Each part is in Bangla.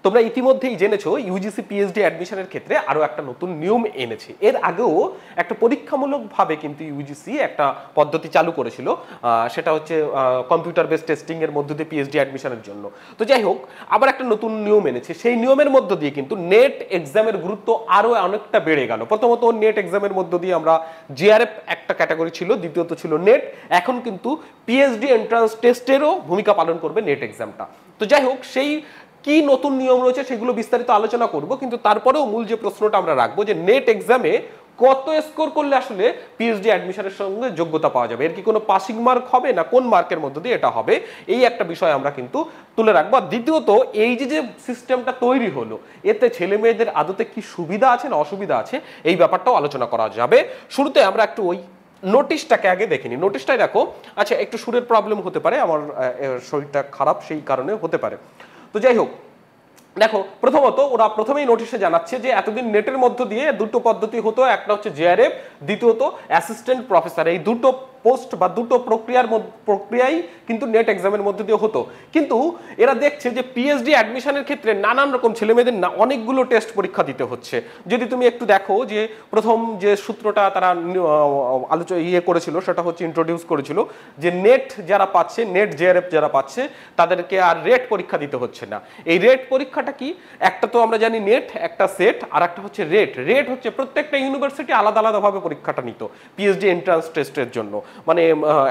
তোমরা ইতিমধ্যেই জেনেছো ইউজিসি পিএইচডি অ্যাডমিশনের ক্ষেত্রে আরো একটা নতুন নিয়ম এনেছে। এর আগেও একটা পরীক্ষামূলকভাবে কিন্তু ইউজিসি একটা পদ্ধতি চালু করেছিল, সেটা হচ্ছে কম্পিউটার বেসড টেস্টিং এর মধ্য দিয়ে পিএইচডি অ্যাডমিশনের জন্য। তো যাই হোক, আবার একটা নতুন নিয়ম এনেছে। সেই নিয়মের মধ্য দিয়ে কিন্তু নেট এক্সামের গুরুত্ব আরো অনেকটা বেড়ে গেল। প্রথমত নেট এক্সামের মধ্য দিয়ে আমরা জিআরএফ একটা ক্যাটাগরি ছিল, দ্বিতীয়ত ছিল নেট। এখন কিন্তু পিএইচডি এন্ট্রান্স টেস্টেরও ভূমিকা পালন করবে নেট এক্সামটা। তো যাই হোক, সেই কি নতুন নিয়ম রয়েছে সেগুলো বিস্তারিত আলোচনা করব, কিন্তু তারপরেও মূল যে প্রশ্নটা আমরা রাখবো যে নেট এক্সামে কত স্কোর করলে আসলে পিএইচডি অ্যাডমিশনের সঙ্গে যোগ্যতা পাওয়া যাবে, এর কি কোনো পাসিং মার্ক হবে না কোন মার্কের মধ্যে দিয়ে এটা হবে, এই একটা বিষয় আমরা কিন্তু তুলে রাখবো। দ্বিতীয়ত এই যে সিস্টেমটা তৈরি হলো, এতে ছেলে মেয়েদের আদতে কি সুবিধা আছে না অসুবিধা আছে, এই ব্যাপারটাও আলোচনা করা যাবে। শুরুতে আমরা একটু ওই নোটিশটাকে আগে দেখিনি। নোটিশটাই দেখো। আচ্ছা, একটু সুরের প্রবলেম হতে পারে, আমার শরীরটা খারাপ সেই কারণে হতে পারে। তো যাই হোক, দেখো প্রথমত ওরা প্রথমেই নোটিশে জানাচ্ছে যে এতদিন নেটের মধ্য দিয়ে দুটো পদ্ধতি হতো, একটা হচ্ছে জেআরএফ, দ্বিতীয়ত অ্যাসিস্ট্যান্ট প্রফেসর। এই দুটো পোস্ট বা দুটো প্রক্রিয়াই কিন্তু নেট এক্সামের মধ্যে দিয়ে হতো। কিন্তু এরা দেখছে যে পিএইচডি অ্যাডমিশনের ক্ষেত্রে নানান রকম ছেলেমেয়েদের অনেকগুলো টেস্ট পরীক্ষা দিতে হচ্ছে। যদি তুমি একটু দেখো যে প্রথম যে সূত্রটা তারা করেছিল, সেটা হচ্ছে ইন্ট্রোডিউস করেছিল যে নেট যারা পাচ্ছে, নেট জেআরএফ যারা পাচ্ছে, তাদেরকে আর রেট পরীক্ষা দিতে হচ্ছে না। এই রেট পরীক্ষাটা কি? একটা তো আমরা জানি নেট, একটা সেট, আর একটা হচ্ছে রেট। রেট হচ্ছে প্রত্যেকটা ইউনিভার্সিটি আলাদা আলাদাভাবে পরীক্ষাটা নিত পিএইচডি এন্ট্রান্স টেস্টের জন্য, মানে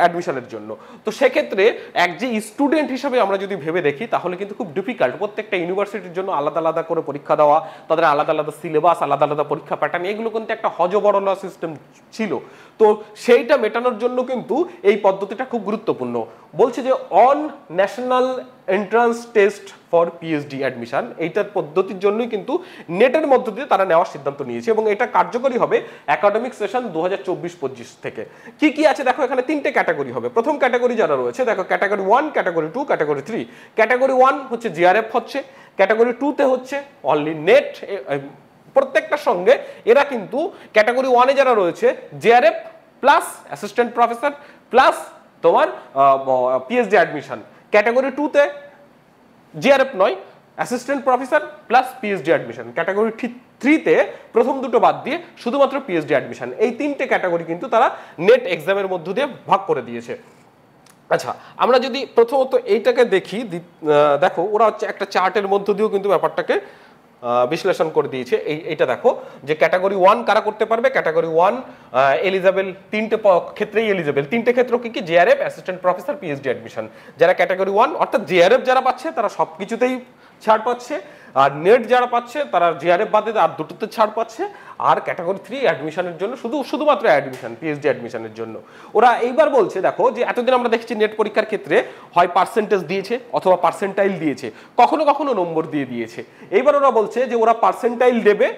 অ্যাডমিশনের জন্য। তো সেক্ষেত্রে এক যে স্টুডেন্ট হিসাবে আমরা যদি ভেবে দেখি, তাহলে কিন্তু খুব ডিফিকাল্ট প্রত্যেকটা ইউনিভার্সিটির জন্য আলাদা আলাদা করে পরীক্ষা দেওয়া, তাদের আলাদা আলাদা সিলেবাস, আলাদা আলাদা পরীক্ষা প্যাটার্ন, এগুলো কিন্তু একটা হজবরলা সিস্টেম ছিল। তো সেইটা মেটানোর জন্য কিন্তু এই পদ্ধতিটা খুব গুরুত্বপূর্ণ। বলছে যে on national entrance test for PhD admission, এইটার পদ্ধতির জন্যই কিন্তু নেটের মধ্য দিয়ে তারা নেওয়ার সিদ্ধান্ত নিয়েছে, এবং এটা কার্যকরী হবে একাডেমিক সেশন 2024-25 থেকে। কি কি আছে দেখো, এখানে তিনটে ক্যাটাগরি হবে। প্রথম ক্যাটাগরি যারা রয়েছে দেখো, ক্যাটাগরি 1, ক্যাটাগরি 2, ক্যাটাগরি 3। ক্যাটাগরি 1 হচ্ছে জিআরএফ হচ্ছে, ক্যাটাগরি 2 তে হচ্ছে অনলি নেট। প্রত্যেকটার সঙ্গে এরা কিন্তু ক্যাটাগরি 1-এ যারা রয়েছে JRF plus assistant professor plus তোমার পিএইচডি অ্যাডমিশন। ক্যাটাগরি 2-তে জিআরএফ নয়, assistant professor plus PhD admission. Category 3-তে প্রথম দুটো বাদ দিয়ে শুধুমাত্র পিএইচডি অ্যাডমিশন। এই তিনটে ক্যাটাগরি কিন্তু তারা নেট এক্সামের মধ্য দিয়ে ভাগ করে দিয়েছে। আচ্ছা, আমরা যদি প্রথমত এইটাকে দেখি, দেখো ওরা হচ্ছে একটা চার্টের মধ্য দিয়েও কিন্তু ব্যাপারটাকে বিশ্লেষণ করে দিয়েছে। এইটা দেখো যে ক্যাটাগরি 1 কারা করতে পারবে। ক্যাটাগরি 1 এলিজেবল, তিনটে ক্ষেত্রেই এলিজেবল। তিনটে ক্ষেত্র কি কি? JRF, assistant professor, PhD admission. যারা ক্যাটাগরি 1 অর্থাৎ জেআরএফ যারা পাচ্ছে তারা সবকিছুতেই ছাড় পাচ্ছে, আর নেট যারা পাচ্ছে তারা জেআরএফ বাদে আর দুটোতে ছাড় পাচ্ছে। আর ক্যাটাগরি 3 অ্যাডমিশনের জন্য শুধুমাত্র অ্যাডমিশন, পিএইচডি অ্যাডমিশনের জন্য। ওরা এইবার বলছে দেখো যে এতদিন আমরা দেখছি নেট পরীক্ষার ক্ষেত্রে হয় পার্সেন্টেজ দিয়েছে অথবা পার্সেন্টাইল দিয়েছে, কখনো কখনো নম্বর দিয়ে দিয়েছে। এইবার ওরা বলছে যে ওরা পার্সেন্টাইল দেবে,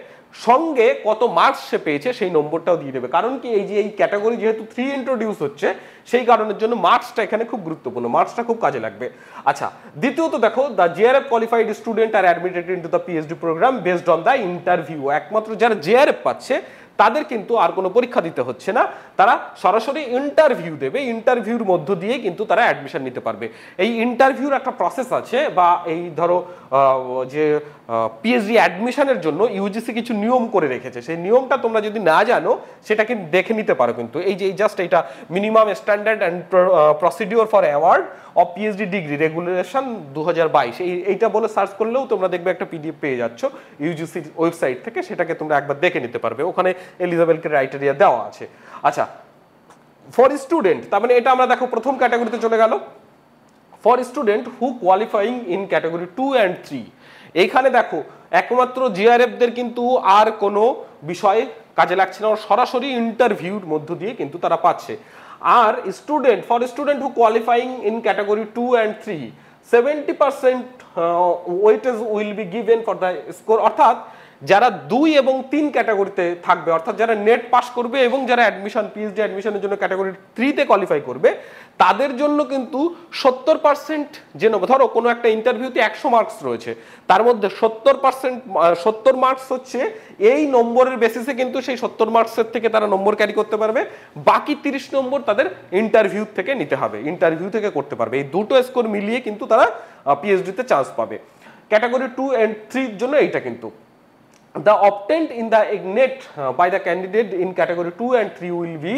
সঙ্গে কত মার্কস সে পেয়েছে সেই নম্বরটাও দিয়ে দেবে। কারণ কি, এই যে এই ক্যাটাগরি যেহেতু 3 ইন্ট্রোডিউস হচ্ছে, সেই কারণের জন্য মার্কসটা এখানে খুব গুরুত্বপূর্ণ, মার্কসটা খুব কাজে লাগবে। আচ্ছা, দ্বিতীয়ত দেখো, the JRF qualified student are admitted into the PhD programme based on the interview. একমাত্র যারা জেআরএফ পাচ্ছে তাদের কিন্তু আর কোনো পরীক্ষা দিতে হচ্ছে না, তারা সরাসরি ইন্টারভিউ দেবে। ইন্টারভিউর মধ্য দিয়ে কিন্তু তারা অ্যাডমিশন নিতে পারবে। এই ইন্টারভিউর একটা প্রসেস আছে, বা এই ধরো যে পিএইচডি অ্যাডমিশনের জন্য ইউজিসি কিছু নিয়ম করে রেখেছে, সেই নিয়মটা তোমরা যদি না জানো সেটা কিন্তু দেখে নিতে পারো। কিন্তু এই যে জাস্ট এটা minimum standard and procedure for award of PhD degree regulation 2022, এইটা বলে সার্চ করলেও তোমরা দেখবে একটা পিডিএফ পেয়ে যাচ্ছ ইউজিসি ওয়েবসাইট থেকে, সেটাকে তোমরা একবার দেখে নিতে পারবে। ওখানে এলিজিবল ক্রাইটেরিয়া দেওয়া আছে। আচ্ছা, ফর স্টুডেন্ট, তার মানে এটা আমরা দেখো প্রথম ক্যাটাগরিতে চলে গেল। For student who qualifying in category 2 and 3, এইখানে দেখো একমাত্র জিআরএফদের কিন্তু আর কোনো বিষয়ে কাজে লাগছে না, সরাসরি ইন্টারভিউর মধ্য দিয়ে কিন্তু তারা পাচ্ছে। আর student, for student who qualifying in category 2 and 3, 70% weightage will be given for the score. অর্থাৎ যারা 2 এবং 3 ক্যাটাগরিতে থাকবে, অর্থাৎ যারা নেট পাস করবে এবং যারা অ্যাডমিশন পিএইচডি অ্যাডমিশনের জন্য ক্যাটাগরি 3-তে কোয়ালিফাই করবে, তাদের জন্য কিন্তু 70%, যে ধরো কোনো একটা ইন্টারভিউতে 100 মার্কস রয়েছে, তার মধ্যে 70 মার্কস হচ্ছে এই নম্বরের বেসিসে কিন্তু সেই 70 মার্কসের থেকে তারা নম্বর ক্যারি করতে পারবে। বাকি 30 নম্বর তাদের ইন্টারভিউ থেকে নিতে হবে, ইন্টারভিউ থেকে করতে পারবে। এই দুটো স্কোর মিলিয়ে কিন্তু তারা পিএইচডিতে চান্স পাবে। ক্যাটাগরি 2 and 3 এর জন্য এইটা কিন্তু the obtained in the net by the candidate in category 2 and 3 will be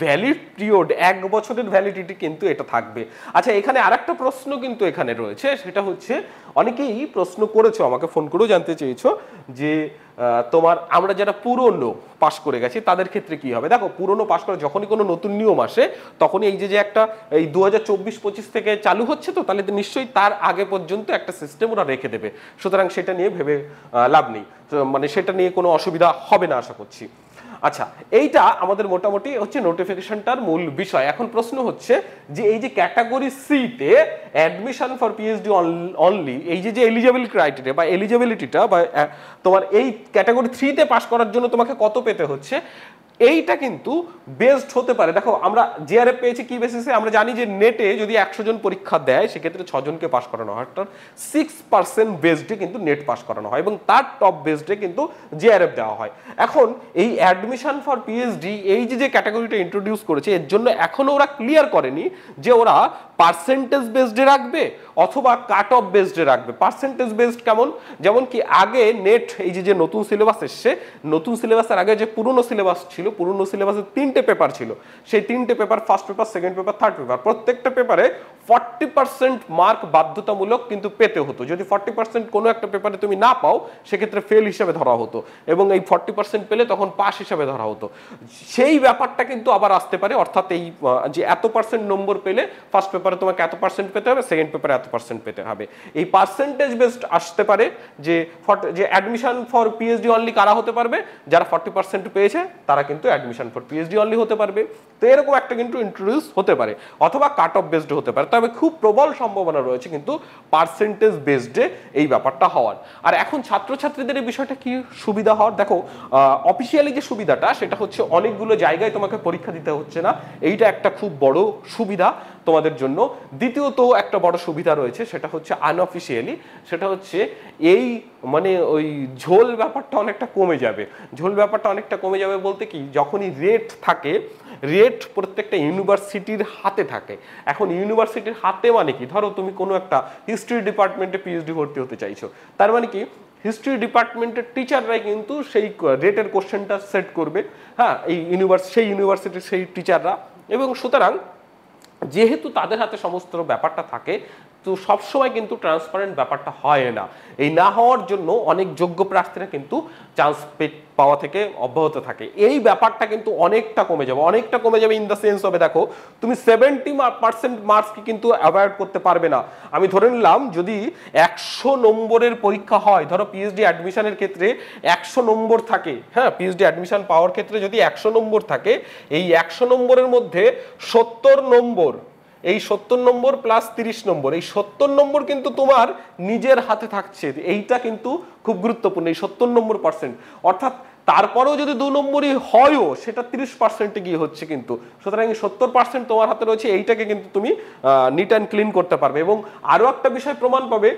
valid period, 1 বছরের ভ্যালিডিটি কিন্তু এটা থাকবে। আচ্ছা, এখানে আরেকটা প্রশ্ন কিন্তু এখানে রয়েছে, সেটা হচ্ছে অনেকেই প্রশ্ন করেছো, আমাকে ফোন করেও জানতে চেয়েছো যে তোমার আমরা যারা পুরনো পাস করে গেছি তাদের ক্ষেত্রে কি হবে। দেখো, পুরনো পাস করে যখনই কোনো নতুন নিয়ম আসে তখনই এই যে একটা এই 2024-25 থেকে চালু হচ্ছে, তো তাহলে নিশ্চয়ই তার আগে পর্যন্ত একটা সিস্টেম ওরা রেখে দেবে, সুতরাং সেটা নিয়ে ভেবে লাভ নেই, মানে সেটা নিয়ে কোনো অসুবিধা হবে না আশা করছি। আচ্ছা, এইটা আমাদের মোটামুটি হচ্ছে নোটিফিকেশনটার মূল বিষয়। এখন প্রশ্ন হচ্ছে যে এই যে ক্যাটাগরি সি তে অ্যাডমিশন ফর পিএইচডি অনলি, এই যে এলিজিবল ক্রাইটেরিয়া বা এলিজিবিলিটিটা বা তোমার এই ক্যাটাগরি 3 তে পাস করার জন্য তোমাকে কত পেতে হচ্ছে, এইটা কিন্তু বেসড হতে পারে। দেখো, আমরা জিআরএফ পেয়েছি কি বেসিসে, আমরা জানি যে নেটে যদি 100 জন পরীক্ষা দেয় সেক্ষেত্রে 6 জনকে পাস করানো হয়, অর্থাৎ 6% বেসডে কিন্তু নেট পাস করানো হয় এবং তার টপ বেসডে কিন্তু জিআরএফ দেওয়া হয়। এখন এই অ্যাডমিশন ফর পিএইচডি এই যে ক্যাটাগরিটা ইন্ট্রোডিউস করেছে, এর জন্য এখনো ওরা ক্লিয়ার করেনি যে ওরা পার্সেন্টেজ বেসডে রাখবে অথবা কাট অফ বেসডে রাখবে। পার্সেন্টেজ বেসড কেমন, যেমন কি আগে নেট এই যে নতুন সিলেবাস এসছে, নতুন সিলেবাসের আগে যে পুরনো সিলেবাস ছিল, পুরনো সিলেবাসে 3টে পেপার ছিল, সেই 3টে paper, first paper, second paper, third paper, প্রত্যেকটা পেপারে 40% মার্ক বাধ্যতামূলক কিন্তু পেতে হতো। যদি 40% কোনো একটা পেপারে তুমি না পাও সেক্ষেত্রে ফেল হিসেবে ধরা হতো এবং এই 40% পেলে তখন পাস হিসেবে ধরা হতো। সেই ব্যাপারটা কিন্তু আবার আসতে পারে, অর্থাৎ এই যে এত পার্সেন্ট নম্বর পেলে ফার্স্ট পেপারে তোমাকে এত পার্সেন্ট পেতে হবে, সেকেন্ড পেপারে এত পার্সেন্ট পেতে হবে। এই পার্সেন্টেজ বেসড আসতে পারে যে অ্যাডমিশন ফর পিএইচডি অনলি কারা হতে পারবে, যারা 40% পেয়েছে তারা কিন্তু অ্যাডমিশন ফর পিএইচডি অনলি হতে পারবে। তো এরকম একটা কিন্তু ইন্ট্রোডিউস হতে পারে, অথবা কাট অফ বেসড হতে পারে, তবে খুব প্রবল সম্ভাবনা রয়েছে কিন্তু পার্সেন্টেজ বেসডে এই ব্যাপারটা হওয়ার। আর এখন ছাত্রছাত্রীদের এই বিষয়টা কি সুবিধা হওয়ার, দেখো অফিসিয়ালি যে সুবিধাটা সেটা হচ্ছে অনেকগুলো জায়গায় তোমাকে পরীক্ষা দিতে হচ্ছে না, এইটা একটা খুব বড় সুবিধা তোমাদের জন্য। দ্বিতীয়ত একটা বড় সুবিধা রয়েছে, সেটা হচ্ছে আনঅফিসিয়ালি, সেটা হচ্ছে এই মানে ওই ঝোল ব্যাপারটা অনেকটা কমে যাবে। ঝোল ব্যাপারটা অনেকটা কমে যাবে বলতে কি, যখনই রেট থাকে, রেট প্রত্যেকটা ইউনিভার্সিটির হাতে থাকে। এখন ইউনিভার্সিটির হাতে মানে কি, ধরো তুমি কোনো একটা হিস্ট্রি ডিপার্টমেন্টে পিএইচডি ভর্তি হতে চাইছো, তার মানে কি হিস্ট্রি ডিপার্টমেন্টের টিচাররাই কিন্তু সেই রেটের কোশ্চেনটা সেট করবে, হ্যাঁ, এই সেই ইউনিভার্সিটির সেই টিচাররা। এবং সুতরাং যেহেতু তাদের হাতে সমস্ত ব্যাপারটা থাকে, তো সবসময় কিন্তু ট্রান্সপারেন্ট ব্যাপারটা হয় না। এই না হওয়ার জন্য অনেক যোগ্য প্রার্থীরা কিন্তু চান্স পাওয়া থেকে অব্যাহত থাকে। এই ব্যাপারটা কিন্তু অনেকটা কমে যাবে ইন দ্য সেন্স হবে, দেখো তুমি 70% মার্কসকে কিন্তু অ্যাভয়েড করতে পারবে না। আমি ধরে নিলাম যদি 100 নম্বরের পরীক্ষা হয়, ধরো পিএইচডি অ্যাডমিশনের ক্ষেত্রে 100 নম্বর থাকে, হ্যাঁ, পিএইচডি অ্যাডমিশন পাওয়ার ক্ষেত্রে যদি 100 নম্বর থাকে, এই 100 নম্বরের মধ্যে 70 নম্বর, এই 70 নম্বর প্লাস 30 নম্বর, এই 70 নম্বর কিন্তু তোমার নিজের হাতে থাকছে। এইটা কিন্তু খুব গুরুত্বপূর্ণ, এই 70 নম্বর পার্সেন্ট, অর্থাৎ তারপরেও যদি 2 নম্বরই হয়ও সেটা 30% গিয়ে হচ্ছে কিন্তু। সুতরাং 70% তোমার হাতে রয়েছে, এইটাকে কিন্তু তুমি নিট অ্যান্ড ক্লিন করতে পারবে। এবং আরো একটা বিষয় প্রমাণ পাবে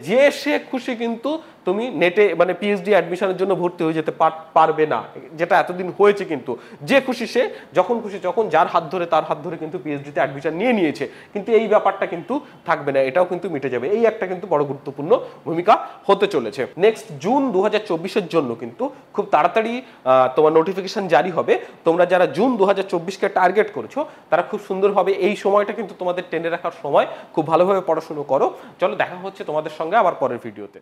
যে সে খুশি কিন্তু তুমি নেটে মানে পিএইচডি অ্যাডমিশনের জন্য ভর্তি হয়ে যেতে পারবে না, যেটা এতদিন হয়েছে কিন্তু। যে খুশি সে যখন খুশি যখন যার হাত ধরে তার হাত ধরে কিন্তু পিএইচডিতে অ্যাডমিশন নিয়েছে, কিন্তু এই ব্যাপারটা কিন্তু থাকবে না, এটাও কিন্তু মিটে যাবে। এই একটা কিন্তু বড় গুরুত্বপূর্ণ ভূমিকা হতে চলেছে। নেক্সট জুন 2024-এর জন্য কিন্তু খুব তাড়াতাড়ি তোমার নোটিফিকেশন জারি হবে। তোমরা যারা জুন 2024-কে টার্গেট করেছো তারা খুব সুন্দরভাবে এই সময়টা কিন্তু তোমাদের টেনে রাখার সময়, খুব ভালোভাবে পড়াশোনা করো। চলো দেখা হচ্ছে তোমাদের সঙ্গে আবার পরের ভিডিওতে।